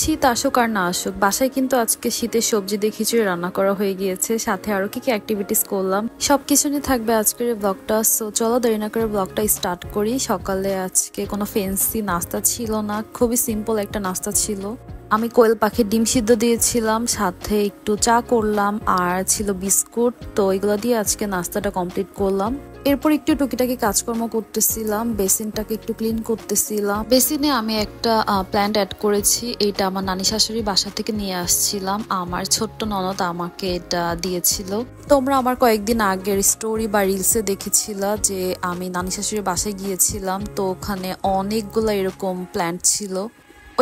শীত আসুক আর না আসুক, বাসায় কিন্তু আজকে শীতের সবজি দিয়ে খিচুড়ি রান্না করা হয়ে গিয়েছে। সাথে আরো কি কি অ্যাক্টিভিটিস করলাম সবকিছু নিয়ে থাকবে আজকের ব্লগটা। সো চলো দেরি না করে ব্লগটা স্টার্ট করি। সকালে আজকে কোনো ফেন্সি নাস্তা ছিল না, খুবই সিম্পল একটা নাস্তা ছিল। আমি কোয়েল পাখির ডিম সিদ্ধ দিয়েছিলাম, সাথে একটু চা করলাম আর ছিল বিস্কুট। তো এগুলো দিয়ে আজকে নাস্তাটা কমপ্লিট করলাম। এরপর একটু টুকিটাকি কাজকর্ম করতেছিলাম, বেসিনটাকে একটু ক্লিন করতেছিলাম। বেসিনে আমি একটা প্ল্যান্ট অ্যাড করেছি, এটা আমার নানি শাশুড়ি বাসা থেকে নিয়ে আসছিলাম। আমার ছোট্ট ননদ আমাকে এটা দিয়েছিল। তোমরা আমার কয়েকদিন আগের স্টোরি বা রিলসে দেখেছিলা যে আমি নানি শাশুড়ির বাসায় গিয়েছিলাম, তো ওখানে অনেকগুলো এরকম প্ল্যান্ট ছিল।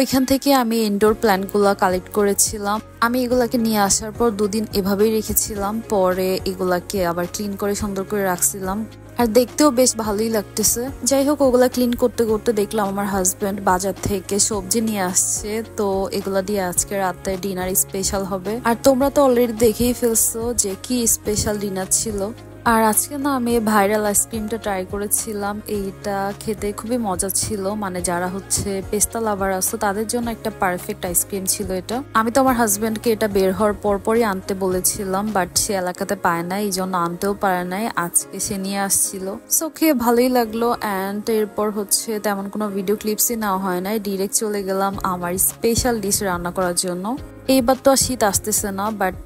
ওইখান থেকে আমি ইনডোর প্ল্যান্টগুলো কালেক্ট করেছিলাম। আমি এগুলাকে নিয়ে আসার পর দুদিন এভাবেই রেখেছিলাম, পরে এগুলাকে আবার ক্লিন করে সুন্দর করে রাখছিলাম। আর দেখতেও বেশ ভালোই লাগতেছে। যাই হোক, ওগুলা ক্লিন করতে করতে দেখলাম আমার হাজবেন্ড বাজার থেকে সবজি নিয়ে আসছে। তো এগুলা দিয়ে আজকে রাতে ডিনার স্পেশাল হবে। আর তোমরা তো অলরেডি দেখেই ফেলছো যে কি স্পেশাল ডিনার ছিল। আর আজকে না আমি ভাইরাল আইসক্রিমটা ট্রাই করেছিলাম। এইটা খেতে খুবই মজা ছিল, মানে যারা হচ্ছে পেস্তা লাভার আছে তাদের জন্য একটা পারফেক্ট আইসক্রিম ছিল এটা। আমি তো আমার হাজবেন্ডকে এটা বের হওয়ার পরপরই আনতে বলেছিলাম, বাট সে এলাকাতে পায় না, এই জন্য আনতেও পারে নাই। আজকে সে নিয়ে আসছিল। সো খেয়ে ভালোই লাগলো। অ্যান্ড এরপর হচ্ছে তেমন কোনো ভিডিও ক্লিপসই নেওয়া হয় নাই, ডিরেক্ট চলে গেলাম আমার স্পেশাল ডিশ রান্না করার জন্য। এইবার তো আর শীত আসতেছে না, বাট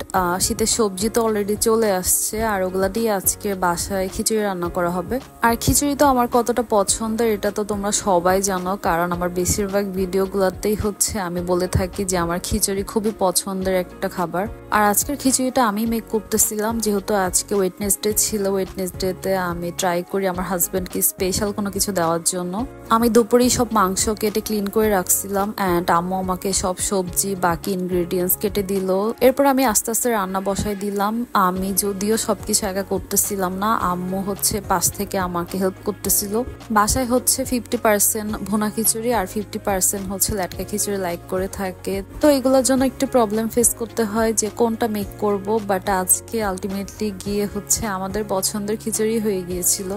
শীতের সবজি তো অলরেডি চলে আসছে, আর ওগুলা দিয়ে আজকে বাসায় খিচুড়ি রান্না করা হবে। আর খিচুড়ি তো আমার কতটা পছন্দের এটা তো তোমরা সবাই জানো, কারণ আমার বেশিরভাগ ভিডিওগুলোতেই হচ্ছে আমি বলে থাকি যে আমার খিচুড়ি খুবই পছন্দের একটা খাবার। আর আজকের খিচুড়িটা আমি মেক করতেছিলাম, যেহেতু আজকে ওয়েডনেসডে ছিল। ওয়েডনেসডেতে আমি ট্রাই করি আমার হাজবেন্ডকে স্পেশাল কোনো কিছু দেওয়ার জন্য। আমি দুপুরেই সব মাংস কেটে ক্লিন করে রাখছিলাম, অ্যান্ড আম্মু আমাকে সব সবজি বাকি ইনগ্রেডিয়েন্টস কেটে দিল। এরপর আমি আস্তে আস্তে রান্না বসাই দিলাম। আমি যদিও সবকিছু একা করতেছিলাম না, আম্মু হচ্ছে পাশ থেকে আমাকে হেল্প করতেছিল। বাসায় হচ্ছে 50% ভুনা খিচুড়ি আর 50% হচ্ছে ল্যাটকা খিচুড়ি লাইক করে থাকে। তো এগুলোর জন্য একটু প্রবলেম ফেস করতে হয় যে কোনটা মেক করব, বাট আজকে আলটিমেটলি গিয়ে হচ্ছে আমাদের পছন্দের খিচুড়ি হয়ে গিয়েছিল।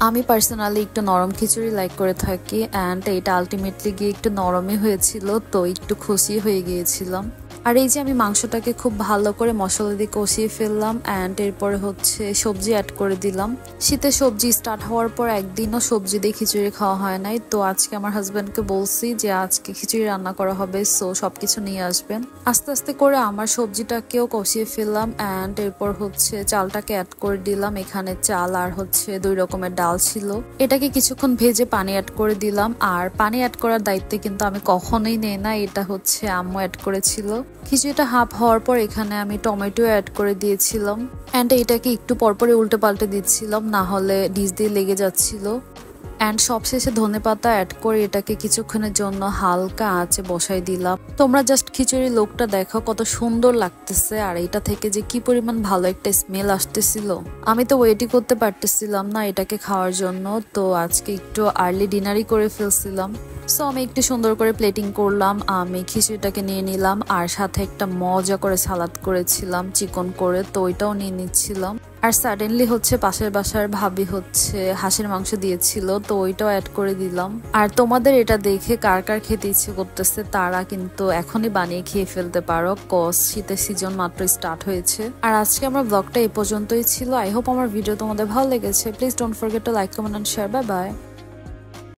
আমি পার্সোনালি একটু নরম খিচুড়ি লাইক করে থাকি, অ্যান্ড এটা আলটিমেটলি গিয়ে একটু নরমই হয়েছিল, তো একটু খুশি হয়ে গিয়েছিলাম। আর এই যে আমি মাংসটাকে খুব ভালো করে মশলা দিয়ে কষিয়ে ফেললাম, অ্যান্ড এরপরে হচ্ছে সবজি অ্যাড করে দিলাম। শীতে সবজি স্টার্ট হওয়ার পর একদিনও সবজি দিয়ে খিচুড়ি খাওয়া হয় নাই, তো আজকে আমার হাজব্যান্ডকে বলছি যে আজকে খিচুড়ি রান্না করা হবে, সো সবকিছু নিয়ে আসবেন। আস্তে আস্তে করে আমার সবজিটাকেও কষিয়ে ফেললাম, অ্যান্ড এরপর হচ্ছে চালটাকে অ্যাড করে দিলাম। এখানে চাল আর হচ্ছে 2 রকমের ডাল ছিল। এটাকে কিছুক্ষণ ভেজে পানি অ্যাড করে দিলাম। আর পানি অ্যাড করার দায়িত্ব কিন্তু আমি কখনোই নেই না, এটা হচ্ছে আম্মু অ্যাড করেছিল। খিচুড়িটা হাফ হওয়ার পর এখানে আমি টমেটো অ্যাড করে দিয়েছিলাম, অ্যান্ড এটাকে একটু পরপরে উল্টে পাল্টে দিচ্ছিলাম, না হলে ডিশ দিয়ে লেগে যাচ্ছিল। অ্যান্ড সবশেষে ধনেপাতা অ্যাড করে এটাকে কিছুক্ষণের জন্য হালকা আঁচে বসাই দিলাম। তোমরা জাস্ট খিচুড়ির লোকটা দেখো কত সুন্দর লাগতেছে, আর এটা থেকে যে কি পরিমাণ ভালো একটা স্মেল আসতেছিল। আমি তো ওয়েটই করতে পারতেছিলাম না এটাকে খাওয়ার জন্য, তো আজকে একটু আর্লি ডিনারই করে ফেলছিলাম। সো আমি একটু সুন্দর করে প্লেটিং করলাম, আমি খিচুড়িটাকে নিয়ে নিলাম, আর সাথে একটা মজা করে সালাদ করেছিলাম চিকন করে, তো ওইটাও নিয়ে নিচ্ছিলাম। আর সাডেনলি হচ্ছে পাশের বাসার ভাবি হচ্ছে হাঁসের মাংস দিয়েছিল, তো ওইটাও অ্যাড করে দিলাম। আর তোমাদের এটা দেখে কার কার খেতে ইচ্ছে করতেছে তারা কিন্তু এখনই বানিয়ে খেয়ে ফেলতে পারো, কজ শীতের সিজন মাত্র স্টার্ট হয়েছে। আর আজকে আমার ব্লগটা এই পর্যন্তই ছিল। আই হোপ আমার ভিডিও তোমাদের ভালো লেগেছে। Please don't forget to like, comment and share. Bye by.